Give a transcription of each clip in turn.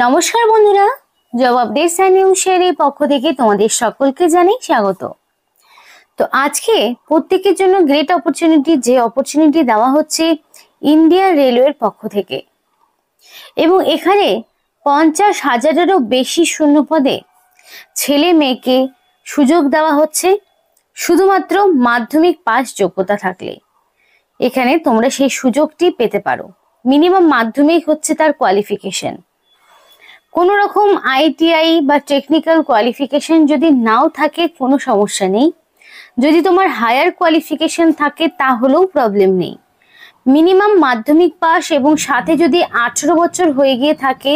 নমস্কার বন্ধুরা, job updates and নিউজের এই পক্ষ থেকে তোমাদের সকলকে জানাই স্বাগত। তো আজকে প্রত্যেকের জন্য গ্রেট অপরচুনিটি, যে অপরচুনিটি দেওয়া হচ্ছে ইন্ডিয়ান রেলওয়ের পক্ষ থেকে, এবং এখানে 50,000-এরও বেশি শূন্য পদে ছেলে মেয়েকে সুযোগ দেওয়া হচ্ছে শুধুমাত্র মাধ্যমিক পাস যোগ্যতা থাকলে। এখানে তোমরা সেই সুযোগটি পেতে পারো। মিনিমাম মাধ্যমিক হচ্ছে তার কোয়ালিফিকেশন। কোনো রকম আইটিআই বা টেকনিক্যাল কোয়ালিফিকেশন যদি নাও থাকে কোনো সমস্যা নেই, যদি তোমার হায়ার কোয়ালিফিকেশন থাকে তাহলেও প্রবলেম নেই। মিনিমাম মাধ্যমিক পাস এবং সাথে যদি 18 বছর হয়ে গিয়ে থাকে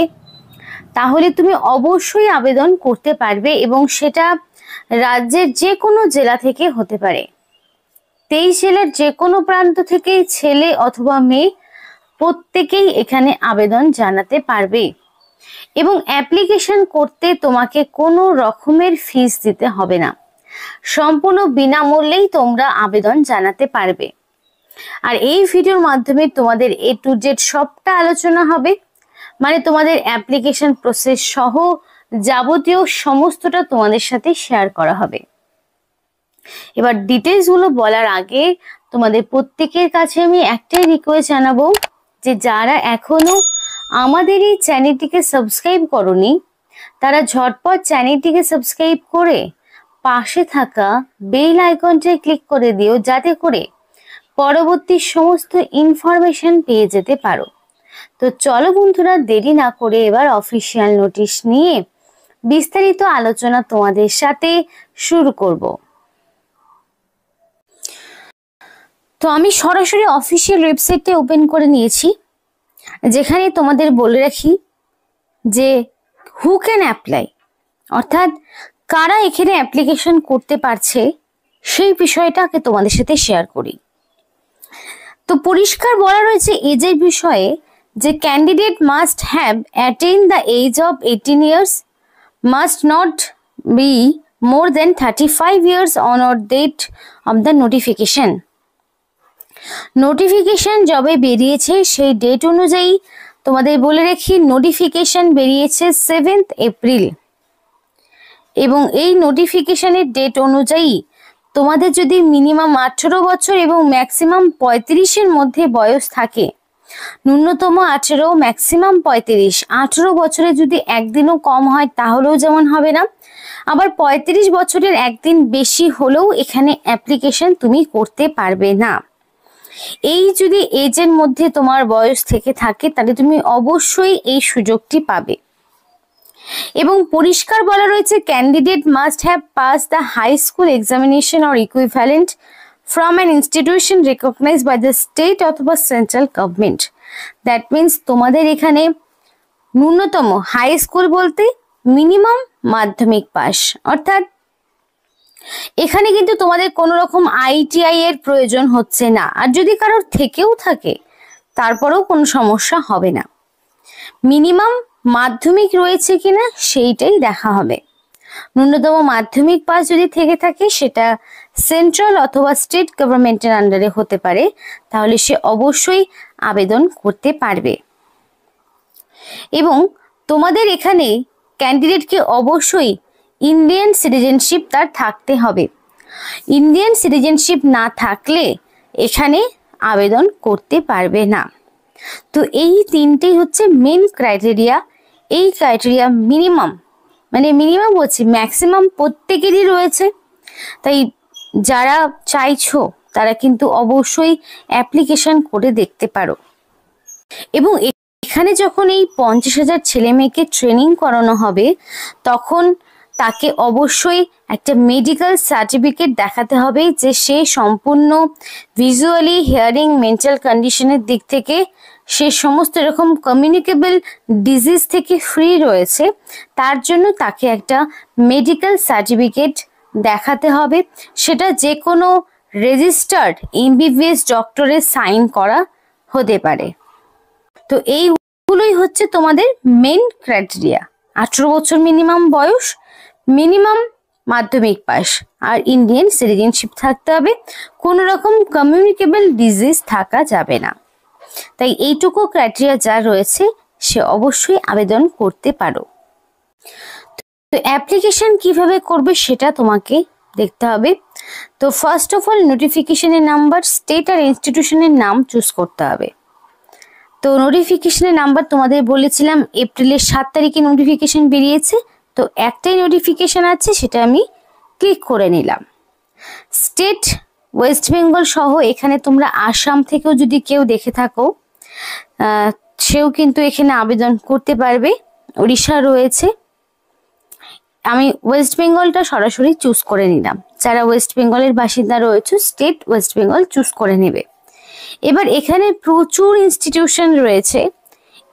তাহলে তুমি অবশ্যই আবেদন করতে পারবে, এবং সেটা রাজ্যের যে কোনো জেলা থেকে হতে পারে। 23 জেলার যে কোনো প্রান্ত থেকেই ছেলে অথবা মেয়ে প্রত্যেকেই এখানে আবেদন জানাতে পারবে, এবং অ্যাপ্লিকেশন করতে তোমাকে কোনো রকমের ফিস দিতে হবে না। সম্পূর্ণ বিনামূল্যেই তোমরা আবেদন জানাতে পারবে। আর এই ভিডিওর মাধ্যমে তোমাদের A to Z সবটা আলোচনা হবে, মানে তোমাদের অ্যাপ্লিকেশন প্রসেস সহ যাবতীয় সমস্তটা তোমাদের সাথে শেয়ার করা হবে। এবার ডিটেলস গুলো বলার আগে তোমাদের প্রত্যেকের কাছে আমি একটাই রিকোয়েস্ট জানাবো, যে যারা এখনো আমাদের এই চ্যানেলটিকে সাবস্ক্রাইব করনি তারা ঝটপট চ্যানেলটিকে সাবস্ক্রাইব করে পাশে থাকা বেল আইকনটায় ক্লিক করে দিও, যাতে করে পরবর্তী সমস্ত ইনফরমেশন পেয়ে যেতে পারো। তো চলো বন্ধুরা, দেরি না করে এবার অফিসিয়াল নোটিশ নিয়ে বিস্তারিত আলোচনা তোমাদের সাথে শুরু করব। তো আমি সরাসরি অফিসিয়াল ওয়েবসাইটটা ওপেন করে নিয়েছি, যেখানে তোমাদের বলে রাখি যে হু ক্যান অ্যাপ্লাই, অর্থাৎ কারা এখানে অ্যাপ্লিকেশন করতে পারছে সেই বিষয়টাকে তোমাদের সাথে শেয়ার করি। তো পরিষ্কার বলা রয়েছে এজের বিষয়ে যে candidate must have attain the age of 18 years, must not be more than 35 years on or date of the notification. Notification যবে বেরিয়েছে সেই ডেট অনুযায়ী তোমাদের বলে রাখি, নোটিফিকেশন বেরিয়েছে 7 এপ্রিল, এবং এই নোটিফিকেশনের ডেট অনুযায়ী তোমাদের যদি মিনিমাম 18 বছর এবং ম্যাক্সিমাম 35-এর মধ্যে বয়স থাকে, ন্যূনতম 18 ম্যাক্সিমাম 35, 18 বছরে যদি একদিনও কম হয় তাহলেও যেমন হবে না, আবার 35 বছরের একদিন বেশি হলেও এখানে অ্যাপ্লিকেশন তুমি করতে পারবে না। এই যদি এজের মধ্যে তোমার বয়স থেকে থাকে তাহলে তুমি অবশ্যই এই সুযোগটি পাবে। এবং পরিষ্কার বলা রয়েছে candidate must have pass the high school examination or equivalent from an institution recognised by the state অথবা সেন্ট্রাল গভর্নমেন্ট। দ্যাট মিনস তোমাদের এখানে ন্যূনতম হাই স্কুল বলতে মিনিমাম মাধ্যমিক পাস, অর্থাৎ এখানে কিন্তু তোমাদের কোনো রকম আইটিআই এর প্রয়োজন হচ্ছে না। আর যদি কারোর থেকেও থাকে তারপরেও কোনো সমস্যা হবে না। মিনিমাম মাধ্যমিক রয়েছে কিনা সেইটাই দেখা হবে। ন্যূনতম মাধ্যমিক পাস যদি থেকে থাকে সেটা সেন্ট্রাল অথবা স্টেট গভর্নমেন্টের আন্ডারে হতে পারে, তাহলে সে অবশ্যই আবেদন করতে পারবে। এবং তোমাদের এখানে ক্যান্ডিডেটকে অবশ্যই ইন্ডিয়ান সিটিজেনশিপ তার থাকতে হবে। ইন্ডিয়ান সিটিজেনশিপ না থাকলে এখানে আবেদন করতে পারবে না। তো এই তিনটেই হচ্ছে মেন ক্রাইটেরিয়া। এই ক্রাইটেরিয়া মিনিমাম, মানে মিনিমাম বলছি ম্যাক্সিমাম প্রত্যেকেরই রয়েছে। তাই যারা চাইছো তারা কিন্তু অবশ্যই অ্যাপ্লিকেশন করে দেখতে পারো। এবং এখানে যখন এই 50,000 ছেলে মেয়েকে ট্রেনিং করানো হবে তখন তাকে অবশ্যই একটা মেডিকেল সার্টিফিকেট দেখাতে হবে যে সে সম্পূর্ণ ভিজুয়ালি, হিয়ারিং, মেন্টাল কন্ডিশনের দিক থেকে সে সমস্ত এরকম কমিউনিকেবল ডিজিজ থেকে ফ্রি রয়েছে। তার জন্য তাকে একটা মেডিকেল সার্টিফিকেট দেখাতে হবে, সেটা যে কোনো রেজিস্টার্ড এমবিবিএস ডক্টরের সাইন করা হতে পারে। তো এইগুলোই হচ্ছে তোমাদের মেন ক্রাইটেরিয়া। 18 বছর মিনিমাম বয়স, মিনিমাম মাধ্যমিক পাস, আর ইন্ডিয়ান সিটিজেনশিপ থাকতে হবে। কোনো রকম কমিউনিকেবল ডিজিজ থাকা যাবে না। তাই এইটুকু ক্রাইটেরিয়া যা রয়েছে সে অবশ্যই আবেদন করতে পারো। তো অ্যাপ্লিকেশন কিভাবে করবে সেটা তোমাকে দেখতে হবে। তো ফার্স্ট অফ অল নোটিফিকেশনের নাম্বার, স্টেট আর ইনস্টিটিউশনের নাম চুজ করতে হবে। তো নোটিফিকেশনের নাম্বার তোমাদের বলেছিলাম এপ্রিলের 7 তারিখে নোটিফিকেশন বেরিয়েছে। তো একটাই নোটিফিকেশন আছে, সেটা আমি ক্লিক করে নিলাম। স্টেট ওয়েস্ট বেঙ্গল সহ এখানে তোমরা আসাম থেকেও যদি কেউ দেখে থাকো সেও কিন্তু এখানে আবেদন করতে পারবে। উড়িষ্যা রয়েছে। আমি ওয়েস্ট বেঙ্গলটা সরাসরি চুজ করে নিলাম। যারা ওয়েস্ট বেঙ্গলের বাসিন্দা রয়েছে স্টেট ওয়েস্ট বেঙ্গল চুজ করে নেবে। এবার এখানে প্রচুর ইনস্টিটিউশন রয়েছে।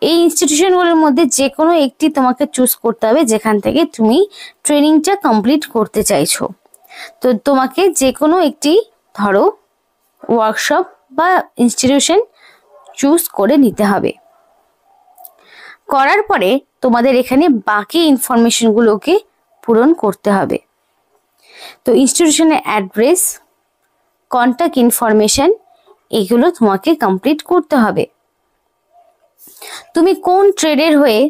এই ইনস্টিটিউশনগুলোর মধ্যে যে কোনো একটি তোমাকে চুজ করতে হবে যেখান থেকে তুমি ট্রেনিংটা কমপ্লিট করতে চাইছো। তো তোমাকে যে কোনো একটি ধরো ওয়ার্কশপ বা ইনস্টিটিউশন চুজ করে নিতে হবে। করার পরে তোমাদের এখানে বাকি ইনফরমেশনগুলোকে পূরণ করতে হবে। তো ইনস্টিটিউশনের অ্যাড্রেস, কন্ট্যাক্ট ইনফরমেশন এগুলো তোমাকে কমপ্লিট করতে হবে। তুমি কোন ট্রেডের হয়ে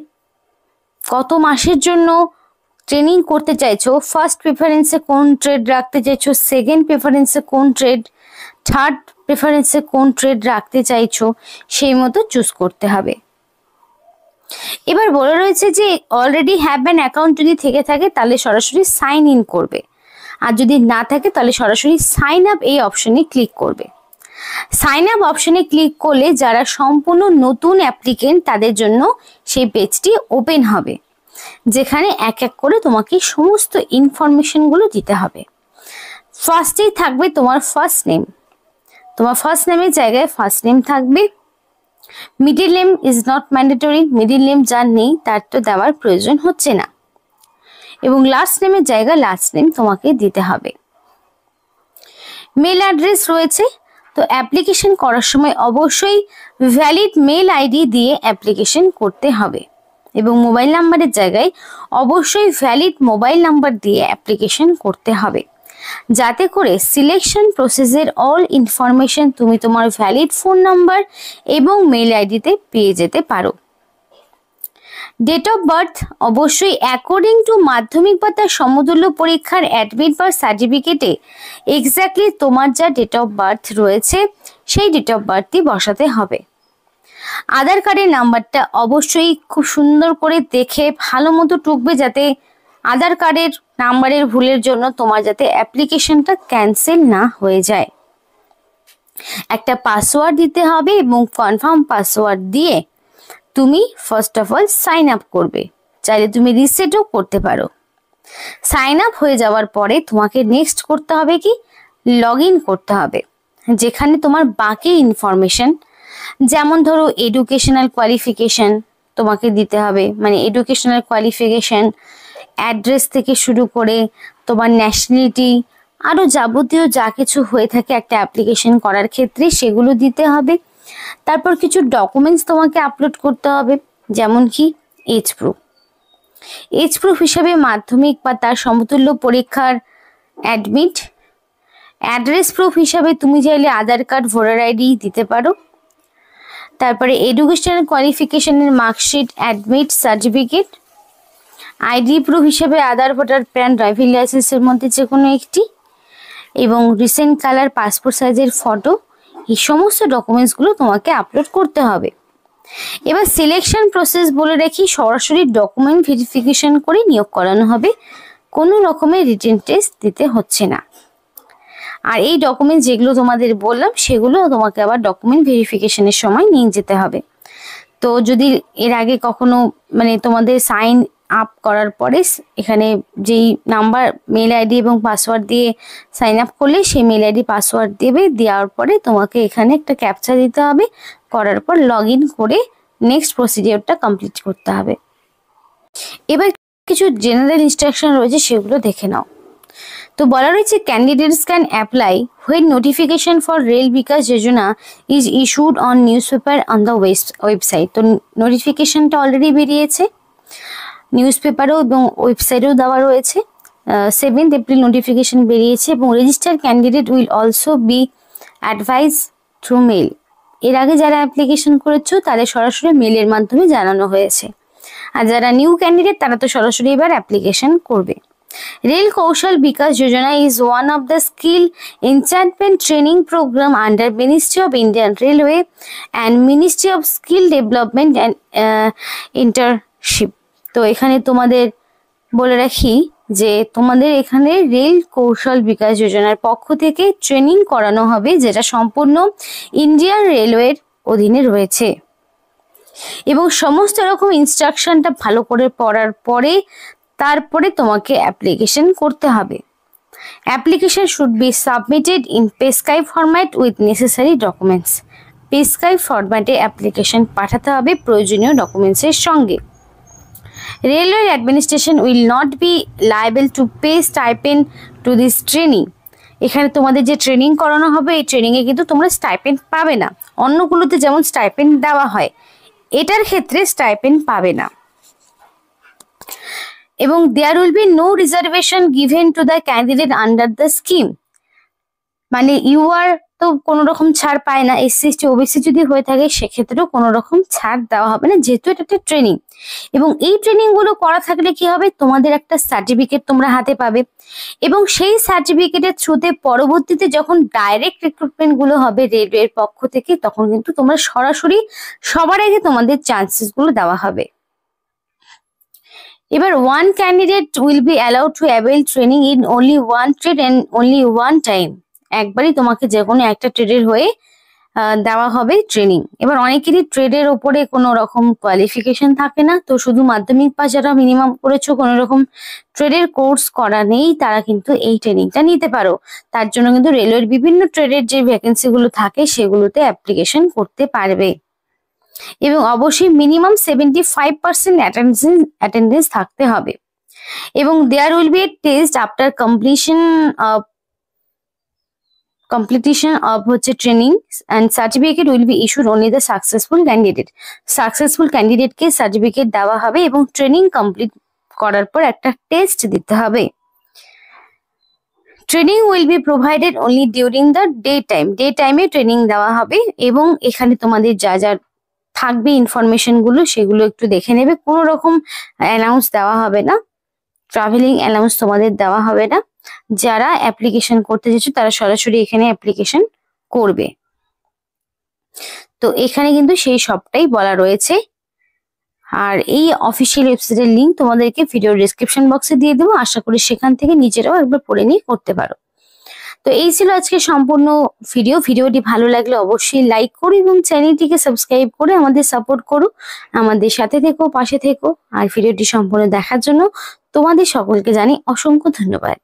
কত মাসের জন্য ট্রেনিং করতে চাইছো, ফার্স্ট প্রেফারেন্সে কোন ট্রেড রাখতে চাইছো, সেকেন্ড প্রেফারেন্সে কোন ট্রেড, থার্ড প্রেফারেন্সে কোন ট্রেড রাখতে চাইছো, সেই মতো চুজ করতে হবে। এবার বলে রয়েছে যে অলরেডি হ্যাভ অ্যান অ্যাকাউন্ট যদি থেকে থাকে তাহলে সরাসরি সাইন ইন করবে, আর যদি না থাকে তাহলে সরাসরি সাইন আপ এই অপশনে ক্লিক করবে। সাইন আপ অপশনে ক্লিক করলে যারা সম্পূর্ণ নতুন অ্যাপ্লিকেন্ট তাদের জন্য সেই পেজটি ওপেন হবে, যেখানে এক এক করে তোমাকে সমস্ত ইনফরমেশনগুলো দিতে হবে। ফার্স্টেই থাকবে তোমার ফার্স্ট নেম। তোমার ফার্স্ট নেমের জায়গায় ফার্স্ট নেম থাকবে। Middle name is not mandatory, middle name যার নেই তার তো দেওয়ার প্রয়োজন হচ্ছে না। এবং লাস্ট নেমের জায়গায় লাস্ট নেম তোমাকে দিতে হবে। মেল অ্যাড্রেস রয়েছে। তো অ্যাপ্লিকেশন করার সময় অবশ্যই ভ্যালিড মেল আইডি দিয়ে অ্যাপ্লিকেশন করতে হবে এবং মোবাইল নাম্বারের জায়গায় অবশ্যই ভ্যালিড মোবাইল নাম্বার দিয়ে অ্যাপ্লিকেশন করতে হবে, যাতে করে সিলেকশন প্রসেসের অল ইনফরমেশন তুমি তোমার ভ্যালিড ফোন নাম্বার এবং মেল আইডিতে পেয়ে যেতে পারো। ডেট অফ বার্থ অবশ্যই অ্যাকর্ডিং টু মাধ্যমিক বা তার সমতুল্য পরীক্ষার অ্যাডমিট বা সার্টিফিকেটে এক্স্যাক্টলি তোমার যা ডেট অফ বার্থ রয়েছে সেই ডেট অফ বার্থই বসাতে হবে। আধার কার্ডের নাম্বারটা অবশ্যই খুব সুন্দর করে দেখে ভালো মতো টুকবে, যাতে আধার কার্ডের নাম্বারের ভুলের জন্য তোমার যাতে অ্যাপ্লিকেশনটা ক্যান্সেল না হয়ে যায়। একটা পাসওয়ার্ড দিতে হবে এবং কনফার্ম পাসওয়ার্ড দিয়ে তুমি first of all sign up করবে। চাইলে তুমি রিসেটও করতে পারো। সাইন আপ হয়ে যাওয়ার পরে তোমাকে নেক্সট করতে হবে কি, লগ ইন করতে হবে, যেখানে তোমার বাকি ইনফরমেশন যেমন ধরো এডুকেশনাল কোয়ালিফিকেশন তোমাকে দিতে হবে, মানে এডুকেশনাল কোয়ালিফিকেশন, অ্যাড্রেস থেকে শুরু করে তোমার ন্যাশনালিটি, আরও যাবতীয় যা কিছু হয়ে থাকে একটা অ্যাপ্লিকেশন করার ক্ষেত্রে সেগুলো দিতে হবে। তারপর কিছু ডকুমেন্টস তোমাকে আপলোড করতে হবে, যেমন কি এজ প্রুফ। এজ প্রুফ হিসাবে মাধ্যমিক বা তার সমতুল্য পরীক্ষার অ্যাডমিট। অ্যাড্রেস প্রুফ হিসাবে তুমি চাইলে আধার কার্ড, ভোটার আইডি দিতে পারো। তারপরে এডুকেশনাল কোয়ালিফিকেশনের marksheet, admit, certificate. ID proof হিসেবে আধার, ভোটার, প্যান, ড্রাইভিং লাইসেন্সের মধ্যে যে কোনো একটি, এবং রিসেন্ট কালার পাসপোর্ট সাইজের ফটো। এই সমস্ত ডকুমেন্টসগুলো তোমাকে আপলোড করতে হবে। এবার সিলেকশন প্রসেস বলে রাখি, সরাসরি ডকুমেন্ট ভেরিফিকেশন করে নিয়োগ করানো হবে, কোনো রকমের রিটেন টেস্ট দিতে হচ্ছে না। আর এই ডকুমেন্ট যেগুলো তোমাদের বললাম সেগুলো তোমাকে আবার ডকুমেন্ট ভেরিফিকেশনের সময় নিয়ে যেতে হবে। তো যদি এর আগে কখনো মানে তোমাদের সাইন আপ করার পরে এখানে যেই নাম্বার, মেল আইডি এবং পাসওয়ার্ড দিয়ে সাইন আপ করলে সেই মেল আইডি পাসওয়ার্ড দেবে, দেওয়ার পরে তোমাকে এখানে একটা ক্যাপচা দিতে হবে, করার পর লগ ইন করে নেক্সট প্রসিডিওরটা কমপ্লিট করতে হবে। এবার কিছু জেনারেল ইনস্ট্রাকশন রয়েছে সেগুলো দেখে নাও। তো বলা রয়েছে candidates can apply when notification for rail Vikas Yojana is issued on newspaper on the website. তো নোটিফিকেশনটা অলরেডি বেরিয়েছে, নিউজ পেপারেও এবং ওয়েবসাইটেও দেওয়া রয়েছে। 7 এপ্রিল নোটিফিকেশন বেরিয়েছে এবং register candidate will also be advise through mail. এর আগে যারা অ্যাপ্লিকেশন করেছো তাদের সরাসরি মেলের মাধ্যমে জানানো হয়েছে, আর যারা নিউ ক্যান্ডিডেট তারা তো সরাসরি এবার অ্যাপ্লিকেশন করবে। Rail Kaushal Vikas Yojana is one of the skill enhancement training program under Ministry of Indian Railway and Ministry of Skill Development and Internship। তো এখানে তোমাদের বলে রাখি যে তোমাদের এখানে রেল কৌশল বিকাশ যোজনার পক্ষ থেকে ট্রেনিং করানো হবে, যেটা সম্পূর্ণ ইন্ডিয়ান রেলওয়ের অধীনে রয়েছে, এবং সমস্ত রকম ইনস্ট্রাকশনটা ভালো করে পড়ার পরে তারপরে তোমাকে অ্যাপ্লিকেশন করতে হবে। Application should be submitted in পেস্কাই ফরম্যাট উইথ নেসেসারি ডকুমেন্টস। পেস্কাই ফরম্যাটে অ্যাপ্লিকেশন পাঠাতে হবে প্রয়োজনীয় ডকুমেন্টসের সঙ্গে। Railway administration will not be liable to pay stipend to this training. এখানে তোমাদের যে ট্রেনিং করানো হবে এই ট্রেনিংয়ে কিন্তু তোমরা স্টাইপেন্ড পাবে না। অন্যগুলোতে যেমন স্টাইপেন্ড দেওয়া হয়, এটার ক্ষেত্রে স্টাইপেন্ড পাবে না। এবং there will be no reservation given to the candidate under the scheme. মানে ইউআর তো কোনো রকম ছাড় পায় না, এসসি এসটি ওবিসি যদি হয়ে থাকে সেক্ষেত্রেও কোনো রকম ছাড় দেওয়া হবে না, যেহেতু এটা একটা ট্রেনিং। এবং এই ট্রেনিং গুলো করা থাকলে কি হবে, তোমাদের একটা সার্টিফিকেট তোমরা হাতে পাবে, এবং সেই সার্টিফিকেটের থ্রুতে পরবর্তীতে যখন ডাইরেক্ট রিক্রুটমেন্ট গুলো হবে রেলওয়ের পক্ষ থেকে, তখন কিন্তু তোমরা সরাসরি সবার আগে তোমাদের চান্সেস গুলো দেওয়া হবে। এবার one candidate will be allowed to avail training in only one trade and only one time. একবারই তোমাকে যে কোনো একটা ট্রেডের হয়ে দেওয়া হবে ট্রেনিং। এবার অনেকেরই ট্রেডের ওপরে কোনো রকম কোয়ালিফিকেশন থাকে না, তো শুধু মাধ্যমিক পাস যারা মিনিমাম করেছো, কোনো রকম ট্রেডের কোর্স করা নেই, তারা কিন্তু এই ট্রেনিংটা নিতে পারো। তার জন্য কিন্তু রেলওয়ের বিভিন্ন ট্রেডের যে ভ্যাকেন্সিগুলো থাকে সেগুলোতে অ্যাপ্লিকেশন করতে পারবে, এবং অবশ্যই মিনিমাম 75% অ্যাটেন্ডেন্স থাকতে হবে। এবং there will be a test after completion of হচ্ছে training and certificate will be issued only the successful candidate. Successful ক্যান্ডিডেটকে সার্টিফিকেট দেওয়া হবে, এবং ট্রেনিং কমপ্লিট করার পর একটা টেস্ট দিতে হবে। Training will be provided only during the day টাইমে ট্রেনিং দেওয়া হবে। এবং এখানে তোমাদের যা যা থাকবে ইনফরমেশন গুলো সেগুলো একটু দেখে নেবে। কোনো রকম অ্যানাউন্স দেওয়া হবে না, ট্রাভেলিং অ্যালাউন্স তোমাদের দেওয়া হবে না। যারা অ্যাপ্লিকেশন করতে চাইছো তারা সরাসরি এখানে অ্যাপ্লিকেশন করবে। তো এখানে কিন্তু সেই সবটাই বলা রয়েছে। আর এই অফিসিয়াল ওয়েবসাইটের লিঙ্ক তোমাদেরকে ভিডিও ডেসক্রিপশন বক্সে দিয়ে দেবো, আশা করি সেখান থেকে নিজেরাও একবার পড়ে নিয়ে করতে পারো। তো এই ছিল আজকে সম্পূর্ণ ভিডিওটি ভালো লাগলে অবশ্যই লাইক করো এবং চ্যানেলটিকে সাবস্ক্রাইব করে আমাদের সাপোর্ট করো, আমাদের সাথে থেকো, পাশে থেকো। আর ভিডিওটি সম্পূর্ণ দেখার জন্য তোমাদের সকলকে জানাই অসংখ্য ধন্যবাদ।